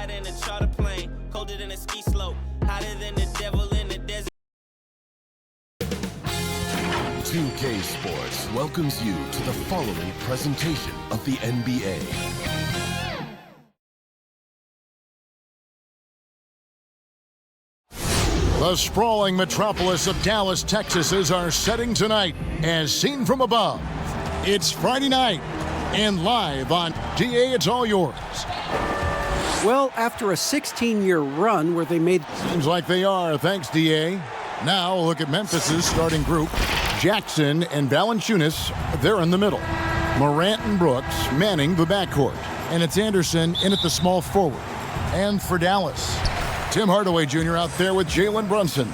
Fly in a charter plane, colder than a ski slope, hotter than the devil in the desert. 2K Sports welcomes you to the following presentation of the NBA. The sprawling metropolis of Dallas, Texas is our setting tonight, as seen from above. It's Friday night, and live on DA, it's all yours. Well, after a 16-year run where they made... Seems like they are, thanks, DA. Now, look at Memphis's starting group. Jackson and Valanciunas, they're in the middle. Morant and Brooks manning the backcourt. And it's Anderson in at the small forward. And for Dallas, Tim Hardaway Jr. out there with Jalen Brunson.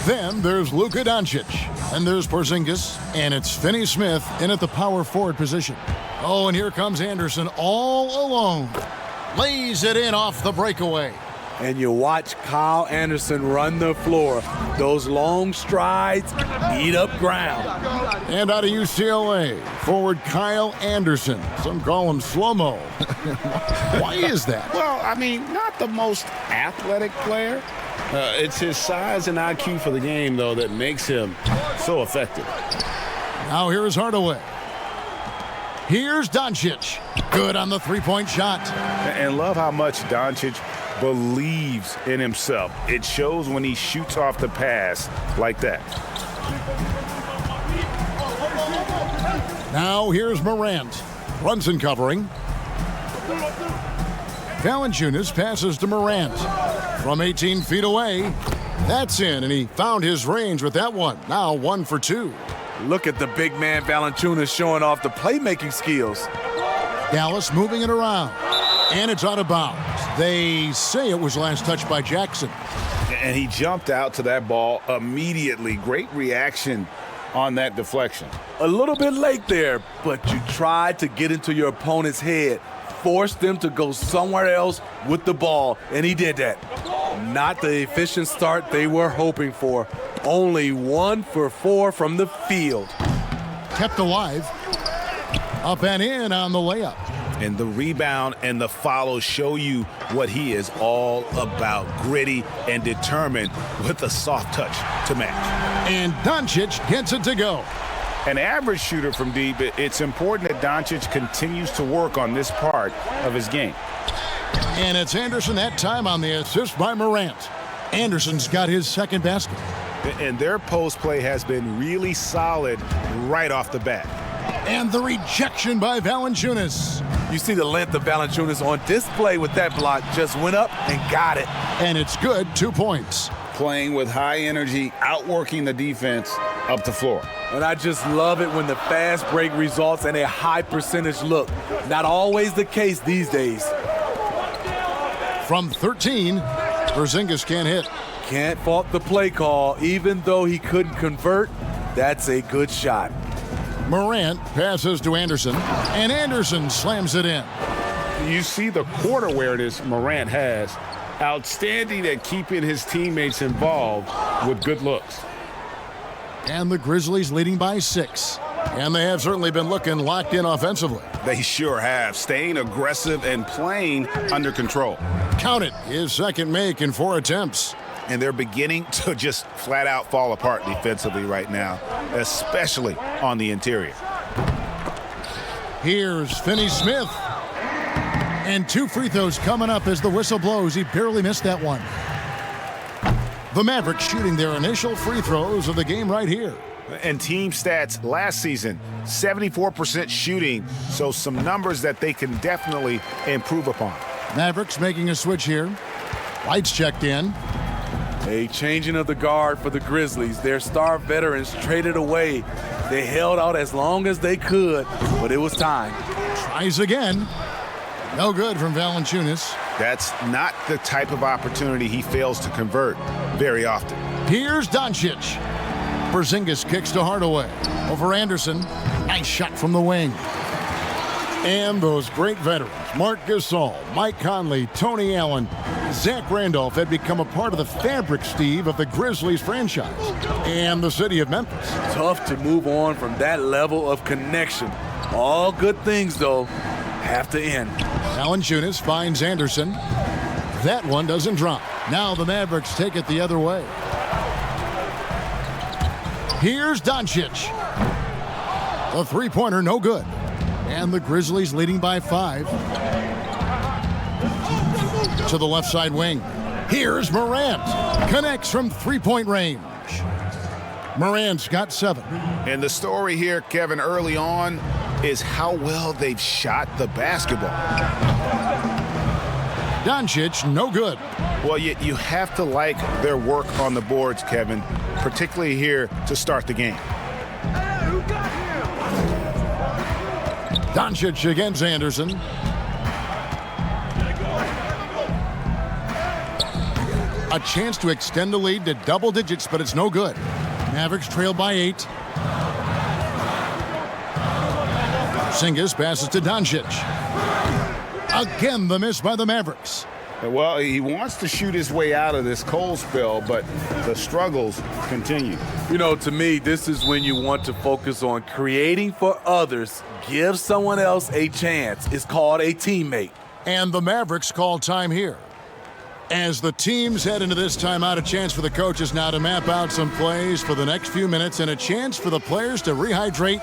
Then there's Luka Doncic. And there's Porzingis. And it's Finney Smith in at the power forward position. Oh, and here comes Anderson all alone. Lays it in off the breakaway. And you watch Kyle Anderson run the floor. Those long strides eat up ground. And out of UCLA, forward Kyle Anderson. Some call him slow-mo. Why is that? Well, I mean, not the most athletic player. It's his size and IQ for the game, though, that makes him so effective. Now here's Hardaway. Here's Doncic. Good on the three-point shot. And love how much Doncic believes in himself. It shows when he shoots off the pass like that. Now here's Morant. Brunson covering. Valanciunas passes to Morant. From 18 feet away. That's in, and he found his range with that one. Now 1 for 2. Look at the big man Valanciunas showing off the playmaking skills. Dallas moving it around. And it's out of bounds. They say it was last touched by Jackson. And he jumped out to that ball immediately. Great reaction on that deflection. A little bit late there, but you tried to get into your opponent's head. Force them to go somewhere else with the ball, and he did that. Not the efficient start they were hoping for. Only 1 for 4 from the field. Kept alive. Up and in on the layup. And the rebound and the follow show you what he is all about. Gritty and determined with a soft touch to match. And Doncic gets it to go. An average shooter from deep, it's important that Doncic continues to work on this part of his game. And it's Anderson that time on the assist by Morant. Anderson's got his second basket. And their post play has been really solid right off the bat. And the rejection by Valanciunas. You see the length of Valanciunas on display with that block. Just went up and got it. And it's good, 2 points. Playing with high energy, outworking the defense up the floor. And I just love it when the fast break results in a high percentage look. Not always the case these days. From 13, Porzingis can't hit. Can't fault the play call. Even though he couldn't convert, that's a good shot. Morant passes to Anderson, and Anderson slams it in. You see the court awareness Morant has. Outstanding at keeping his teammates involved with good looks. And the Grizzlies leading by 6. And they have certainly been looking locked in offensively. They sure have, staying aggressive and playing under control. Count it, his second make in 4 attempts. And they're beginning to just flat out fall apart defensively right now, especially on the interior. Here's Finney Smith. And 2 free throws coming up as the whistle blows. He barely missed that one. The Mavericks shooting their initial free throws of the game right here. And team stats last season, 74% shooting, so some numbers that they can definitely improve upon. Mavericks making a switch here. Lights checked in. A changing of the guard for the Grizzlies. Their star veterans traded away. They held out as long as they could, but it was time. Tries again. No good from Valanciunas. That's not the type of opportunity he fails to convert very often. Here's Doncic. Porzingis kicks to Hardaway. Over Anderson. Nice shot from the wing. And those great veterans, Marc Gasol, Mike Conley, Tony Allen, Zach Randolph had become a part of the fabric, Steve, of the Grizzlies franchise and the city of Memphis. Tough to move on from that level of connection. All good things, though, have to end. Valanciunas finds Anderson. That one doesn't drop. Now the Mavericks take it the other way. Here's Doncic. The three-pointer, no good. And the Grizzlies leading by 5. To the left side wing. Here's Morant. Connects from three-point range. Morant's got 7. And the story here, Kevin, early on is how well they've shot the basketball. Doncic, no good. Well, you have to like their work on the boards, Kevin, particularly here to start the game. Doncic against Anderson. A chance to extend the lead to double digits, but it's no good. Mavericks trail by 8. Porzingis passes to Doncic. Again, the miss by the Mavericks. Well, he wants to shoot his way out of this cold spell, but the struggles continue. You know, to me, this is when you want to focus on creating for others. Give someone else a chance. It's called a teammate. And the Mavericks call time here. As the teams head into this timeout, a chance for the coaches now to map out some plays for the next few minutes and a chance for the players to rehydrate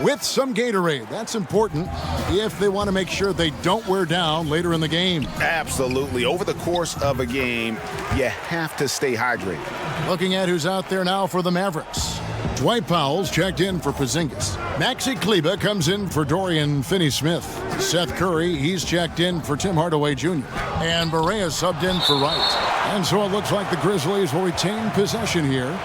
with some Gatorade. That's important if they want to make sure they don't wear down later in the game. Absolutely. Over the course of a game, you have to stay hydrated. Looking at who's out there now for the Mavericks. Dwight Powell's checked in for Porzingis. Maxi Kleber comes in for Dorian Finney-Smith. Seth Curry, he's checked in for Tim Hardaway Jr. And Barea subbed in for Wright. And so it looks like the Grizzlies will retain possession here.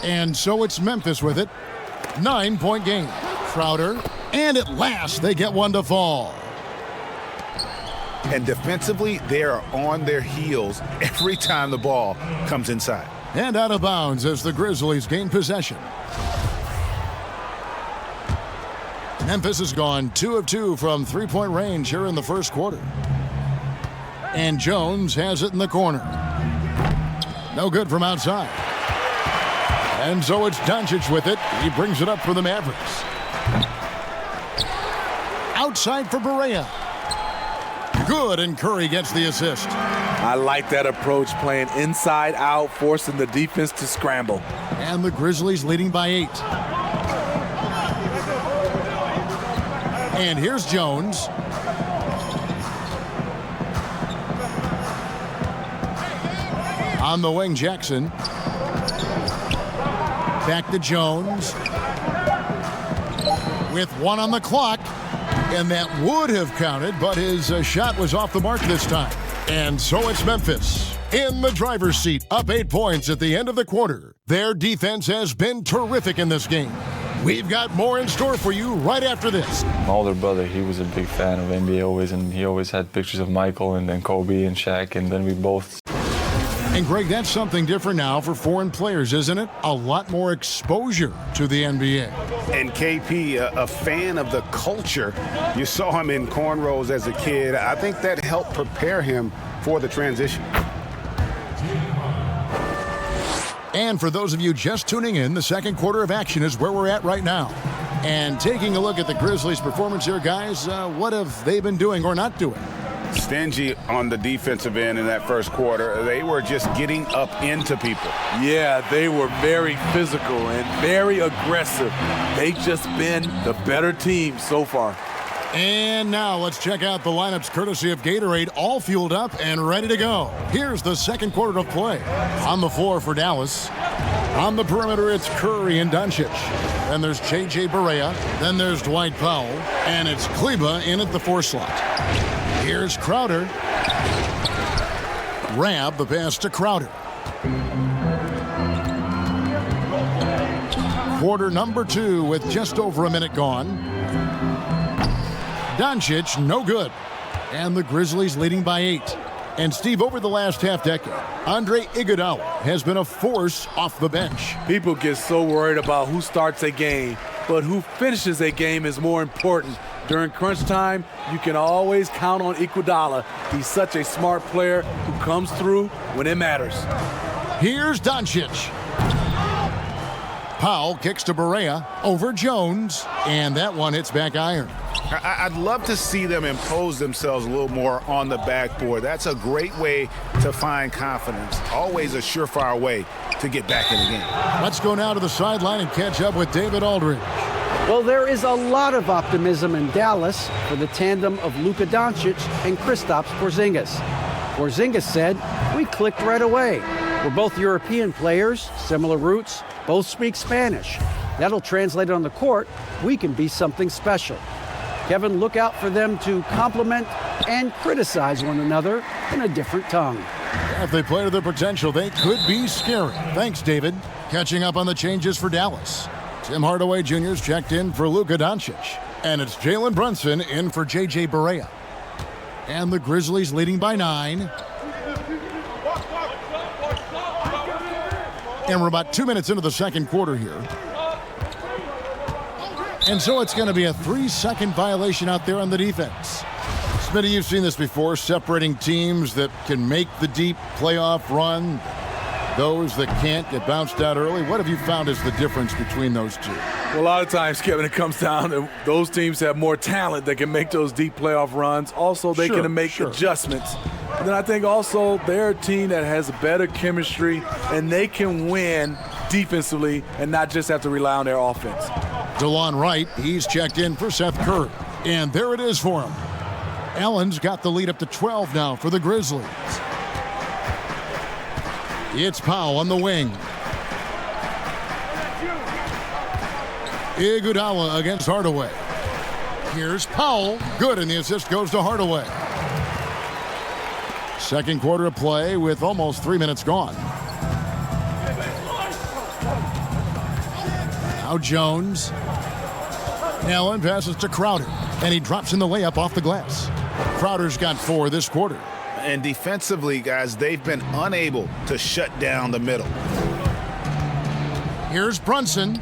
And so it's Memphis with it. 9-point game. Crowder. And at last, they get one to fall. And defensively, they are on their heels every time the ball comes inside. And out of bounds as the Grizzlies gain possession. Memphis has gone 2 of 2 from three-point range here in the first quarter. And Jones has it in the corner. No good from outside. And so it's Doncic with it. He brings it up for the Mavericks. Outside for Barea. Good, and Curry gets the assist. I like that approach, playing inside out, forcing the defense to scramble. And the Grizzlies leading by 8. And here's Jones. On the wing, Jackson. Back to Jones. With 1 on the clock. And that would have counted, but his shot was off the mark this time. And so it's Memphis in the driver's seat, up 8 points at the end of the quarter. Their defense has been terrific in this game. We've got more in store for you right after this. My older brother, he was a big fan of NBA always, and he always had pictures of Michael and then Kobe and Shaq, and then we both. And Greg, that's something different now for foreign players, isn't it? A lot more exposure to the NBA. And KP, a fan of the culture. You saw him in cornrows as a kid. I think that helped prepare him for the transition. And for those of you just tuning in, the second quarter of action is where we're at right now. And taking a look at the Grizzlies' performance here, guys, what have they been doing or not doing? Stingy on the defensive end in that first quarter. They were just getting up into people. Yeah, they were very physical and very aggressive. They've just been the better team so far. And now let's check out the lineups courtesy of Gatorade, all fueled up and ready to go. Here's the second quarter of play. On the floor for Dallas. On the perimeter, it's Curry and Doncic. Then there's J.J. Barea. Then there's Dwight Powell. And it's Kleber in at the 4 slot. Here's Crowder. Grab the pass to Crowder. Quarter number 2 with just over a minute gone. Doncic, no good. And the Grizzlies leading by 8. And Steve, over the last half decade, Andre Iguodala has been a force off the bench. People get so worried about who starts a game, but who finishes a game is more important. During crunch time, you can always count on Iguodala. He's such a smart player who comes through when it matters. Here's Doncic. Powell kicks to Barea over Jones, and that one hits back iron. I'd love to see them impose themselves a little more on the backboard. That's a great way to find confidence. Always a surefire way to get back in the game. Let's go now to the sideline and catch up with David Aldridge. Well, there is a lot of optimism in Dallas for the tandem of Luka Doncic and Kristaps Porzingis. Porzingis said, "We clicked right away. We're both European players, similar roots, both speak Spanish. That'll translate on the court. We can be something special." Kevin, look out for them to compliment and criticize one another in a different tongue. If they play to their potential, they could be scary. Thanks, David. Catching up on the changes for Dallas. Tim Hardaway Jr.'s checked in for Luka Doncic. And it's Jalen Brunson in for J.J. Barea. And the Grizzlies leading by 9. And we're about 2 minutes into the second quarter here. And so it's going to be a 3-second violation out there on the defense. Smitty, you've seen this before, separating teams that can make the deep playoff run, those that can't get bounced out early. What have you found is the difference between those two? Well, a lot of times, Kevin, it comes down to those teams have more talent that can make those deep playoff runs. Also, they can make adjustments. And then I think also they're a team that has better chemistry, and they can win defensively and not just have to rely on their offense. DeLon Wright, he's checked in for Seth Curry. And there it is for him. Allen's got the lead up to 12 now for the Grizzlies. It's Powell on the wing. Iguodala against Hardaway. Here's Powell. Good, and the assist goes to Hardaway. Second quarter of play with almost 3 minutes gone. Now Jones. Allen passes to Crowder, and he drops in the layup off the glass. Crowder's got 4 this quarter. And defensively, guys, they've been unable to shut down the middle. Here's Brunson.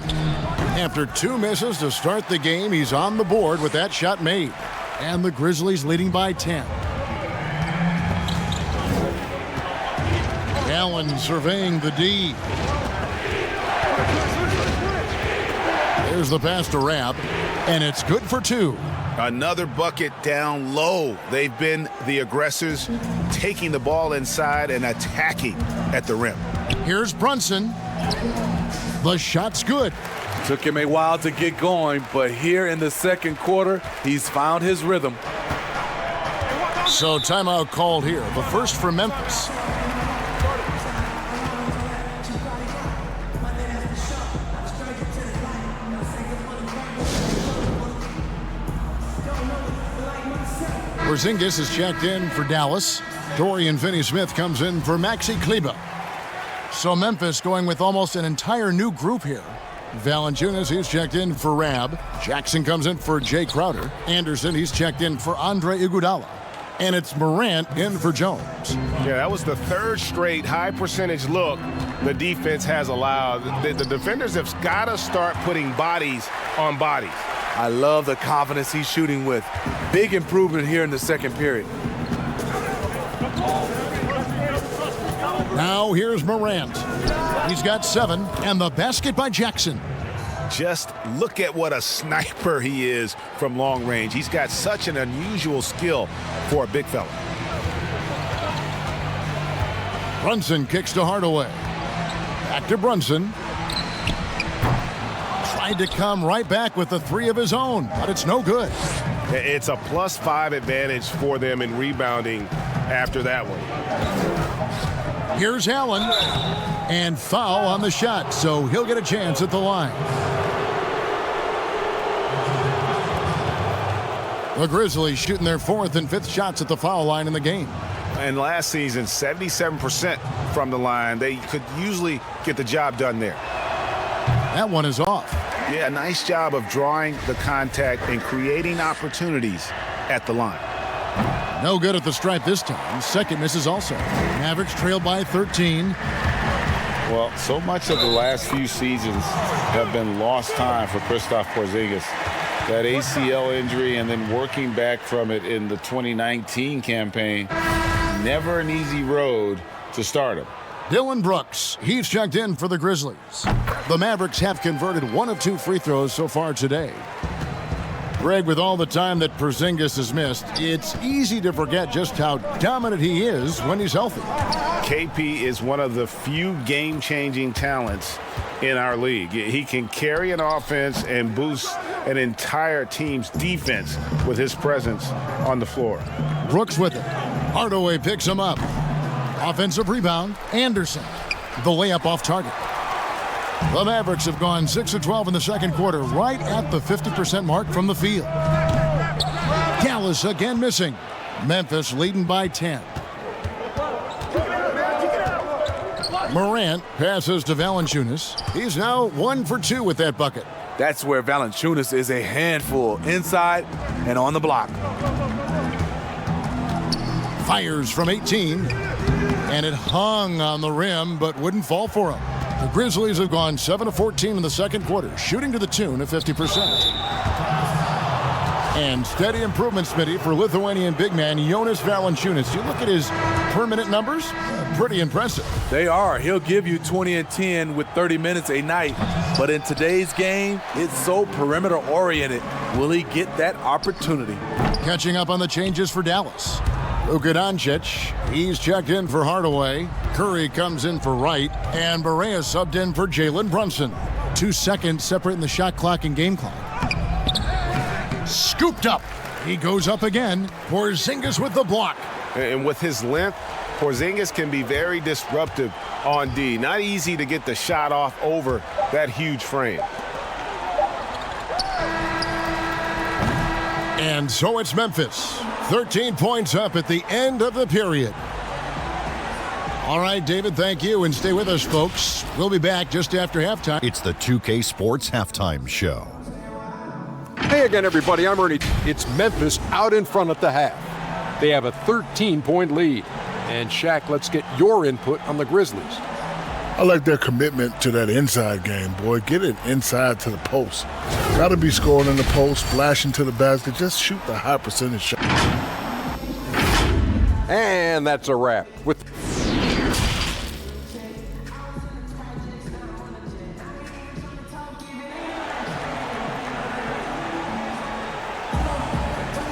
After 2 misses to start the game, he's on the board with that shot made. And the Grizzlies leading by 10. Allen surveying the D. There's the pass to Rabb, and it's good for 2. Another bucket down low. They've been the aggressors, taking the ball inside and attacking at the rim. Here's Brunson. The shot's good. Took him a while to get going, but here in the second quarter, he's found his rhythm. So timeout called here, the first for Memphis. Porzingis is checked in for Dallas. Dorian Finney-Smith comes in for Maxi Kleber. So Memphis going with almost an entire new group here. Valanciunas, he's checked in for Rabb. Jackson comes in for Jay Crowder. Anderson, he's checked in for Andre Iguodala. And it's Morant in for Jones. Yeah, that was the 3rd straight high percentage look the defense has allowed. The defenders have got to start putting bodies on bodies. I love the confidence he's shooting with. Big improvement here in the second period. Now here's Morant. He's got 7, and the basket by Jackson. Just look at what a sniper he is from long range. He's got such an unusual skill for a big fella. Brunson kicks to Hardaway. Back to Brunson. Tried to come right back with the 3 of his own, but it's no good. It's a +5 advantage for them in rebounding after that one. Here's Allen, and foul on the shot, so he'll get a chance at the line. The Grizzlies shooting their 4th and 5th shots at the foul line in the game. And last season, 77% from the line. They could usually get the job done there. That one is off. Yeah, nice job of drawing the contact and creating opportunities at the line. No good at the stripe this time. Second misses also. Mavericks trailed by 13. Well, so much of the last few seasons have been lost time for Kristaps Porzingis. That ACL injury and then working back from it in the 2019 campaign. Never an easy road to start him. Dillon Brooks, he's checked in for the Grizzlies. The Mavericks have converted 1 of 2 free throws so far today. Greg, with all the time that Porzingis has missed, it's easy to forget just how dominant he is when he's healthy. KP is one of the few game-changing talents in our league. He can carry an offense and boost an entire team's defense with his presence on the floor. Brooks with it. Hardaway picks him up. Offensive rebound, Anderson. The layup off target. The Mavericks have gone 6 of 12 in the second quarter, right at the 50% mark from the field. Dallas again missing. Memphis leading by 10. Morant passes to Valanciunas. He's now 1 for 2 with that bucket. That's where Valanciunas is a handful, inside and on the block. Fires from 18, and it hung on the rim but wouldn't fall for him. The Grizzlies have gone 7 of 14 in the second quarter, shooting to the tune of 50%. And steady improvement, Smitty, for Lithuanian big man Jonas Valanciunas. You look at his per-minute numbers, pretty impressive. They are. He'll give you 20 and 10 with 30 minutes a night. But in today's game, it's so perimeter-oriented. Will he get that opportunity? Catching up on the changes for Dallas. Luka Doncic, he's checked in for Hardaway. Curry comes in for Wright. And Barea subbed in for Jalen Brunson. 2 seconds separating the shot clock and game clock. Scooped up. He goes up again. Porzingis with the block. And with his length, Porzingis can be very disruptive on D. Not easy to get the shot off over that huge frame. And so it's Memphis. 13 points up at the end of the period. All right, David, thank you. And stay with us, folks. We'll be back just after halftime. It's the 2K Sports Halftime Show. Hey again, everybody. I'm Ernie. It's Memphis out in front at the half. They have a 13-point lead. And Shaq, let's get your input on the Grizzlies. I like their commitment to that inside game, boy. Get it inside to the post. Got to be scoring in the post, flashing to the basket. Just shoot the high percentage shot. And that's a wrap.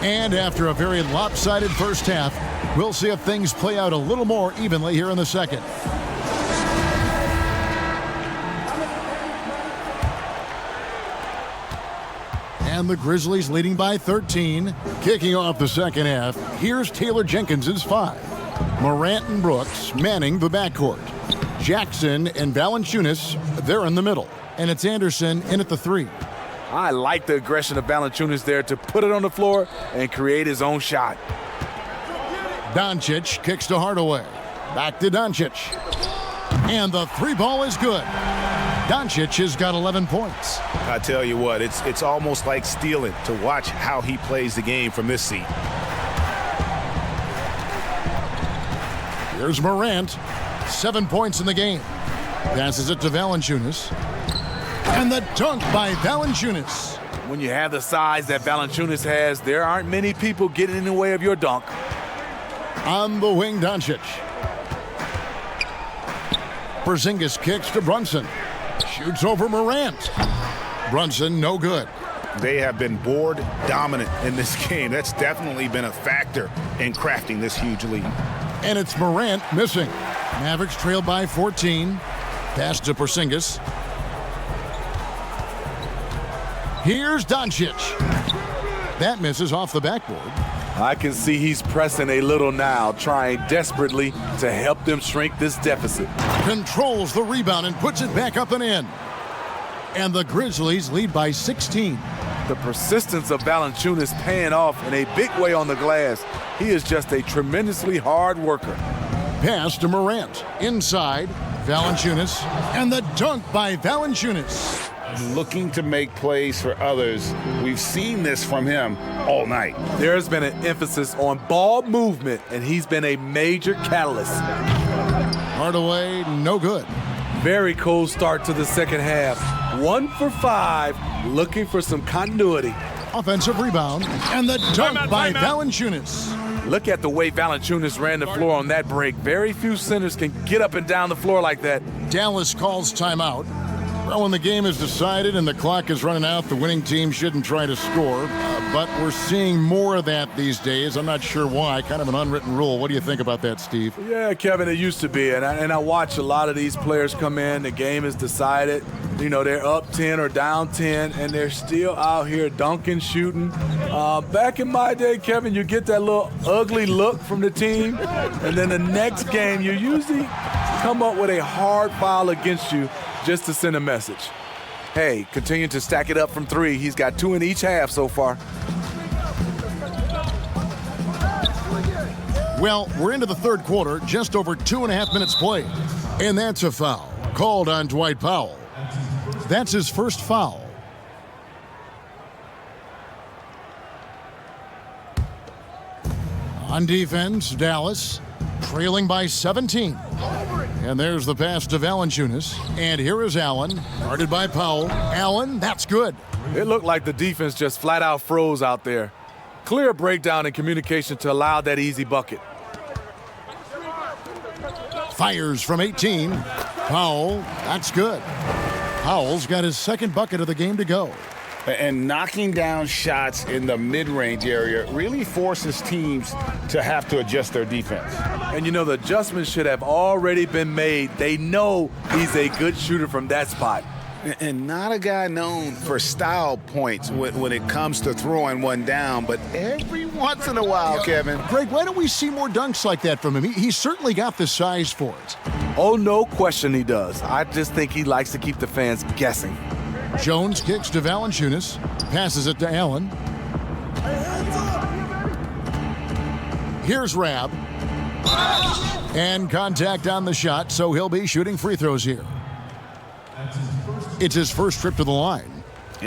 And after a very lopsided first half, we'll see if things play out a little more evenly here in the second. And the Grizzlies leading by 13. Kicking off the second half, here's Taylor Jenkins's 5. Morant and Brooks manning the backcourt. Jackson and Valanciunas, they're in the middle. And it's Anderson in at the 3. I like the aggression of Valanciunas there to put it on the floor and create his own shot. Doncic kicks to Hardaway. Back to Doncic. And the 3 ball is good. Doncic has got 11 points. I tell you what, it's almost like stealing to watch how he plays the game from this seat. Here's Morant. 7 points in the game. Passes it to Valanciunas. And the dunk by Valanciunas. When you have the size that Valanciunas has, there aren't many people getting in the way of your dunk. On the wing, Doncic. Porzingis kicks to Brunson. Shoots over Morant. Brunson, no good. They have been board dominant in this game. That's definitely been a factor in crafting this huge lead. And it's Morant missing. Mavericks trailed by 14. Pass to Porzingis. Here's Doncic. That misses off the backboard. I can see he's pressing a little now, trying desperately to help them shrink this deficit. Controls the rebound and puts it back up and in. And the Grizzlies lead by 16. The persistence of Valanciunas paying off in a big way on the glass. He is just a tremendously hard worker. Pass to Morant. Inside, Valanciunas. And the dunk by Valanciunas. Looking to make plays for others. We've seen this from him all night. There's been an emphasis on ball movement, and he's been a major catalyst. Hardaway, no good. Very cold start to the second half. 1 for 5, looking for some continuity. Offensive rebound, and the dunk by Valanciunas. Look at the way Valanciunas ran the floor on that break. Very few centers can get up and down the floor like that. Dallas calls timeout. Well, when the game is decided and the clock is running out, the winning team shouldn't try to score. But we're seeing more of that these days. I'm not sure why. Kind of an unwritten rule. What do you think about that, Steve? Yeah, Kevin, it used to be. And I watch a lot of these players come in. The game is decided. You know, they're up 10 or down 10, and they're still out here dunking, shooting. Back in my day, Kevin, you get that little ugly look from the team. And then the next game, you usually come up with a hard foul against you just to send a message. Hey, continue to stack it up from three. He's got 2 in each half so far. Well, we're into the third quarter, just over 2.5 minutes played. And that's a foul called on Dwight Powell. That's his first foul. On defense, Dallas trailing by 17. And there's the pass to Valanciunas. And here is Allen, guarded by Powell. Allen, that's good. It looked like the defense just flat out froze out there. Clear breakdown in communication to allow that easy bucket. Fires from 18. Powell, that's good. Powell's got his second bucket of the game to go. And knocking down shots in the mid-range area really forces teams to have to adjust their defense. And you know, the adjustments should have already been made. They know he's a good shooter from that spot. And not a guy known for style points when it comes to throwing one down, but every once in a while, Kevin. Greg, why don't we see more dunks like that from him? He's certainly got the size for it. Oh, no question he does. I just think he likes to keep the fans guessing. Jones kicks to Valanciunas, passes it to Allen. Here's Rab. And contact on the shot, so he'll be shooting free throws here. It's his first trip to the line.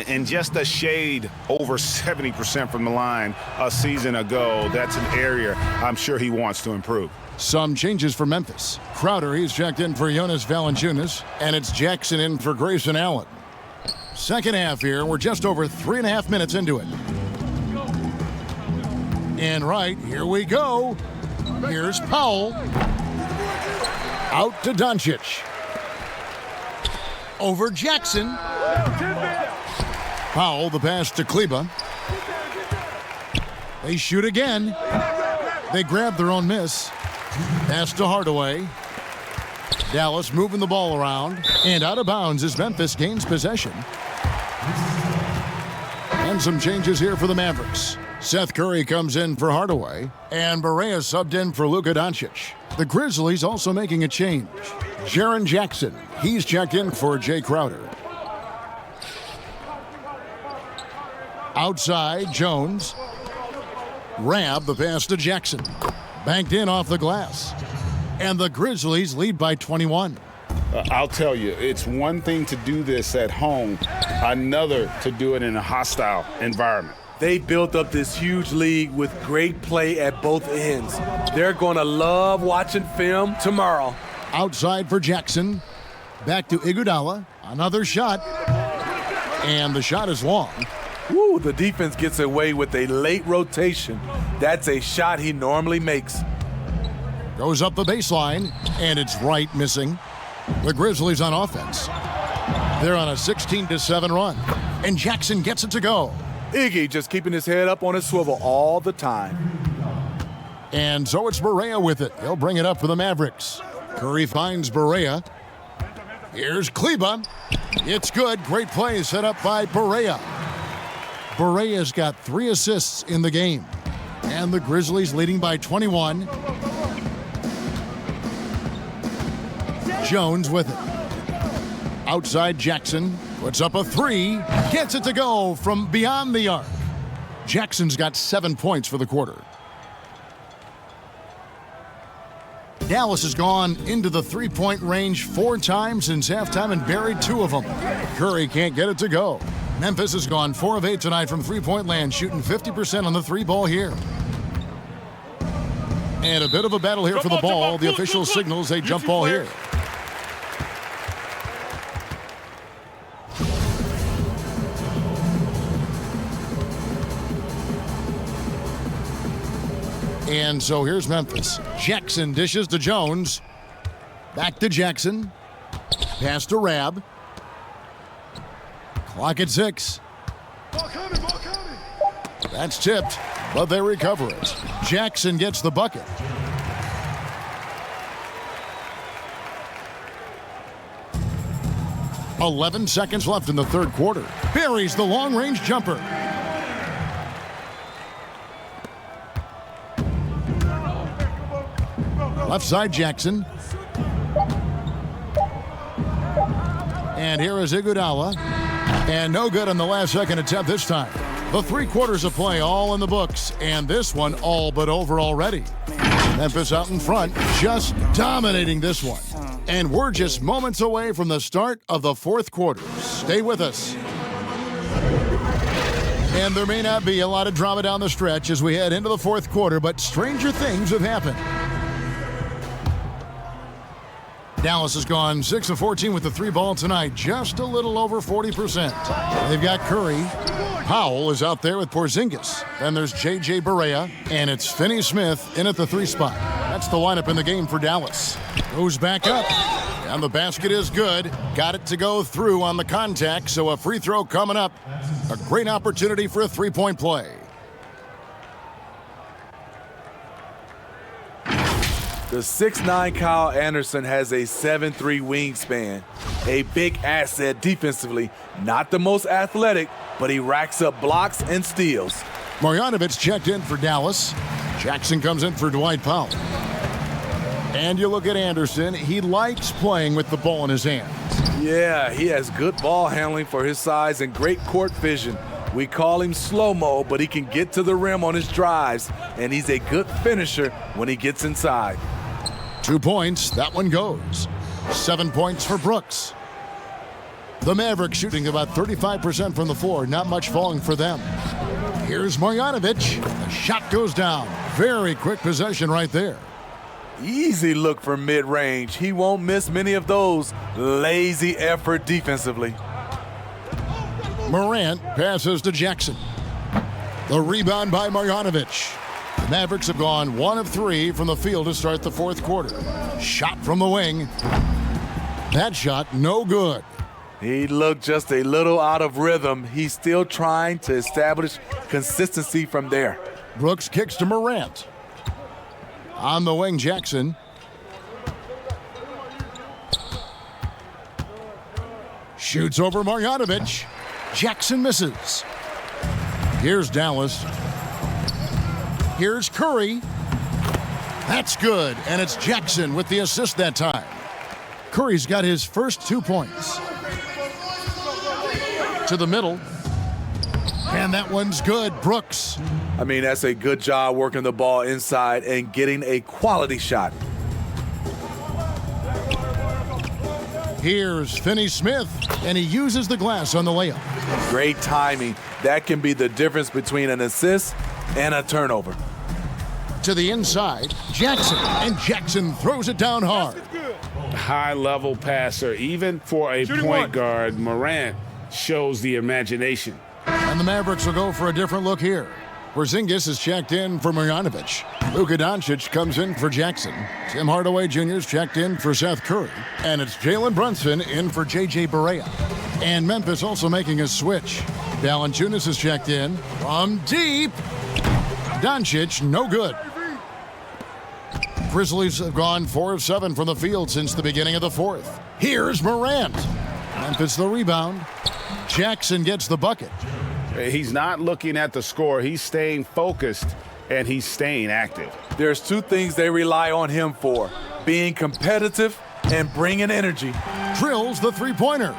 And just a shade over 70% from the line a season ago. That's an area I'm sure he wants to improve. Some changes for Memphis. Crowder, he's checked in for Jonas Valanciunas, and it's Jackson in for Grayson Allen. Second half here. We're just over 3.5 minutes into it. And right, here we go. Here's Powell. Out to Doncic. Over Jackson. Powell, the pass to Kleba. They shoot again. They grab their own miss. Pass to Hardaway. Dallas moving the ball around. And out of bounds as Memphis gains possession. And some changes here for the Mavericks. Seth Curry comes in for Hardaway. And Barea subbed in for Luka Doncic. The Grizzlies also making a change. Jaren Jackson, he's checked in for Jay Crowder. Outside, Jones. Rab, the pass to Jackson. Banked in off the glass. And the Grizzlies lead by 21. I'll tell you, it's one thing to do this at home, another to do it in a hostile environment. They built up this huge league with great play at both ends. They're going to love watching film tomorrow. Outside for Jackson. Back to Iguodala. Another shot. And the shot is long. Woo, the defense gets away with a late rotation. That's a shot he normally makes. Goes up the baseline, and it's right missing. The Grizzlies on offense. They're on a 16-7 run. And Jackson gets it to go. Iggy just keeping his head up on his swivel all the time. And so it's Barea with it. He'll bring it up for the Mavericks. Curry finds Barea. Here's Kleba. It's good. Great play set up by Barea. Barea's got 3 assists in the game. And the Grizzlies leading by 21. Jones with it. Outside Jackson. Puts up a 3. Gets it to go from beyond the arc. Jackson's got 7 points for the quarter. Dallas has gone into the 3-point range 4 times since halftime and buried 2 of them. Curry can't get it to go. Memphis has gone 4 of 8 tonight from 3-point land, shooting 50% on the 3-ball here. And a bit of a battle here for the ball. The official signals a jump ball here. And so here's Memphis. Jackson dishes to Jones. Back to Jackson. Pass to Rab. Clock at 6. That's tipped, but they recover it. Jackson gets the bucket. "11 seconds left in the third quarter. Buries the long-range jumper. Left side Jackson. And here is Iguodala. And no good on the last second attempt this time. The 3 quarters of play all in the books, and this one all but over already. Memphis out in front, just dominating this one. And we're just moments away from the start of the fourth quarter. Stay with us. And there may not be a lot of drama down the stretch as we head into the fourth quarter, but stranger things have happened. Dallas has gone 6 of 14 with the 3 ball tonight, just a little over 40%. They've got Curry. Powell is out there with Porzingis. Then there's J.J. Barea, and it's Finney-Smith in at the 3 spot. That's the lineup in the game for Dallas. Goes back up, and the basket is good. Got it to go through on the contact, so a free throw coming up. A great opportunity for a 3-point play. The 6'9" Kyle Anderson has a 7'3" wingspan. A big asset defensively. Not the most athletic, but he racks up blocks and steals. Marjanovic checked in for Dallas. Jackson comes in for Dwight Powell. And you look at Anderson, he likes playing with the ball in his hands. Yeah, he has good ball handling for his size and great court vision. We call him slow-mo, but he can get to the rim on his drives, and he's a good finisher when he gets inside. 2 points, that one goes. 7 points for Brooks. The Mavericks shooting about 35% from the floor, not much falling for them. Here's Marjanovic. The shot goes down. Very quick possession right there. Easy look for mid-range. He won't miss many of those. Lazy effort defensively. Morant passes to Jackson. The rebound by Marjanovic. The Mavericks have gone 1 of 3 from the field to start the fourth quarter. Shot from the wing. That shot no good. He looked just a little out of rhythm. He's still trying to establish consistency from there. Brooks kicks to Morant. On the wing, Jackson. Shoots over Marjanovic. Jackson misses. Here's Dallas. Here's Curry. That's good, and it's Jackson with the assist that time. Curry's got his first 2 points. To the middle. And that one's good. Brooks. I mean, that's a good job working the ball inside and getting a quality shot. Here's Finney-Smith, and he uses the glass on the layup. Great timing. That can be the difference between an assist and a turnover. To the inside, Jackson, and Jackson throws it down hard. High-level passer. Even for a point guard, Morant shows the imagination. And the Mavericks will go for a different look here. Porzingis is checked in for Marjanovic. Luka Doncic comes in for Jackson. Tim Hardaway Jr. is checked in for Seth Curry. And it's Jalen Brunson in for J.J. Barea. And Memphis also making a switch. Valanciunas is checked in from deep. Doncic, no good. Grizzlies have gone 4 of 7 from the field since the beginning of the fourth. Here's Morant. Memphis the rebound. Jackson gets the bucket. He's not looking at the score. He's staying focused, and he's staying active. There's 2 things they rely on him for: being competitive and bringing energy. Drills the three-pointer.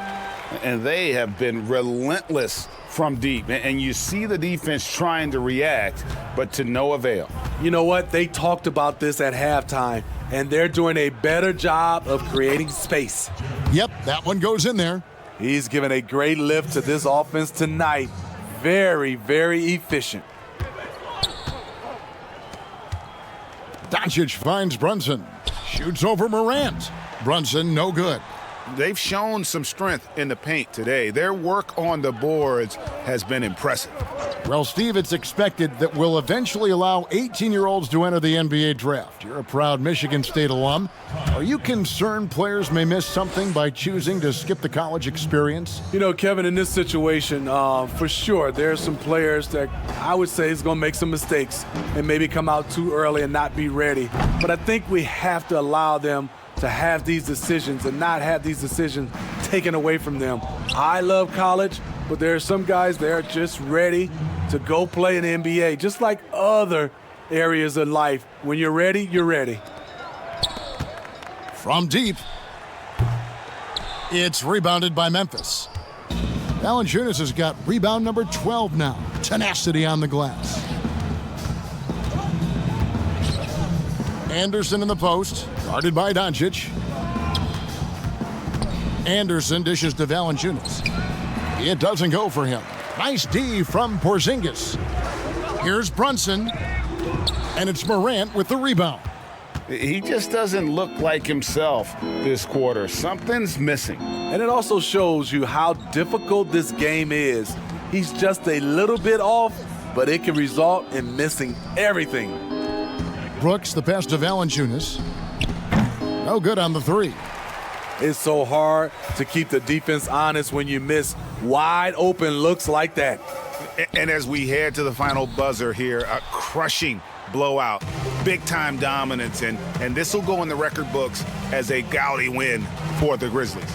And they have been relentless from deep. And you see the defense trying to react, but to no avail. You know what? They talked about this at halftime, and they're doing a better job of creating space. Yep, that one goes in there. He's given a great lift to this offense tonight. Very, very efficient. Doncic finds Brunson. Shoots over Morant. Brunson, no good. They've shown some strength in the paint today. Their work on the boards has been impressive. Well, Steve, it's expected that we'll eventually allow 18-year-olds to enter the NBA draft. You're a proud Michigan State alum. Are you concerned players may miss something by choosing to skip the college experience? You know, Kevin, in this situation, for sure, there are some players that I would say is going to make some mistakes and maybe come out too early and not be ready. But I think we have to allow them to have these decisions and not have these decisions taken away from them. I love college, but there are some guys that are just ready to go play in the NBA, just like other areas of life. When you're ready, you're ready. From deep, it's rebounded by Memphis. Valanciunas has got rebound number 12 now. Tenacity on the glass. Anderson in the post, guarded by Doncic. Anderson dishes to Valanciunas. It doesn't go for him. Nice D from Porzingis. Here's Brunson, and it's Morant with the rebound. He just doesn't look like himself this quarter. Something's missing. And it also shows you how difficult this game is. He's just a little bit off, but it can result in missing everything. Brooks, the pass to Valanciunas. No good on the three. It's so hard to keep the defense honest when you miss wide open looks like that. And as we head to the final buzzer here, a crushing blowout, big-time dominance, and this will go in the record books as a gaudy win for the Grizzlies.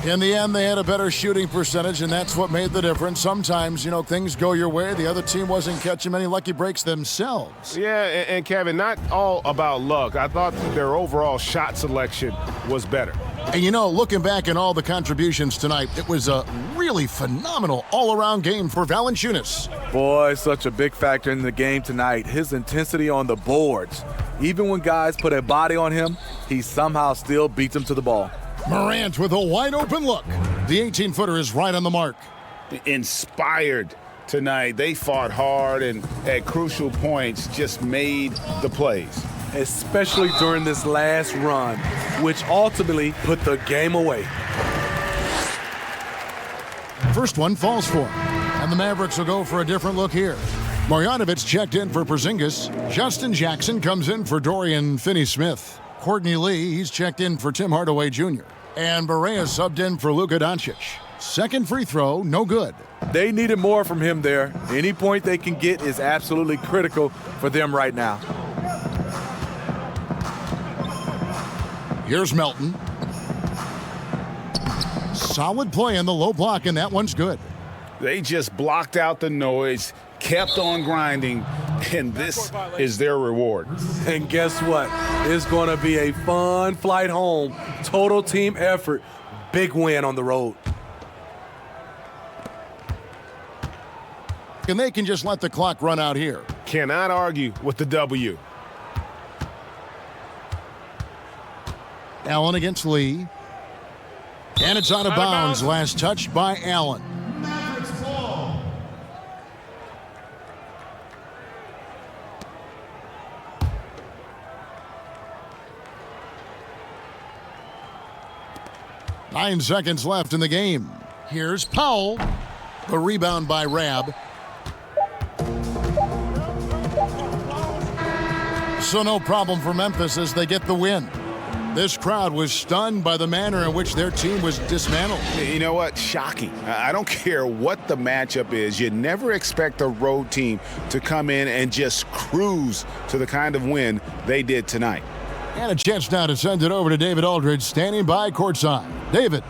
In the end, they had a better shooting percentage, and that's what made the difference. Sometimes, you know, things go your way. The other team wasn't catching many lucky breaks themselves. Yeah, and Kevin, not all about luck. I thought their overall shot selection was better. And, you know, looking back at all the contributions tonight, it was a really phenomenal all-around game for Valanciunas. Boy, such a big factor in the game tonight. His intensity on the boards. Even when guys put a body on him, he somehow still beats them to the ball. Morant with a wide-open look. The 18-footer is right on the mark. Inspired tonight. They fought hard and at crucial points just made the plays. Especially during this last run, which ultimately put the game away. First one falls for him, and the Mavericks will go for a different look here. Marjanovic checked in for Porzingis. Justin Jackson comes in for Dorian Finney-Smith. Courtney Lee, he's checked in for Tim Hardaway Jr. And Barea subbed in for Luka Doncic. Second free throw, no good. They needed more from him there. Any point they can get is absolutely critical for them right now. Here's Melton. Solid play in the low block, and that one's good. They just blocked out the noise, kept on grinding, and this is their reward. And guess what? It's going to be a fun flight home. Total team effort. Big win on the road. And they can just let the clock run out here. Cannot argue with the W. Allen against Lee. And it's out of bounds. Last touch by Allen. Nine seconds left in the game. Here's Powell. The rebound by Rab. So no problem for Memphis as they get the win. This crowd was stunned by the manner in which their team was dismantled. You know what? Shocking. I don't care what the matchup is. You never expect a road team to come in and just cruise to the kind of win they did tonight. And a chance now to send it over to David Aldridge, standing by courtside. David.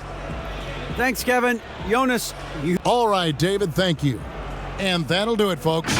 Thanks, Kevin. Jonas, you... All right, David, thank you. And that'll do it, folks.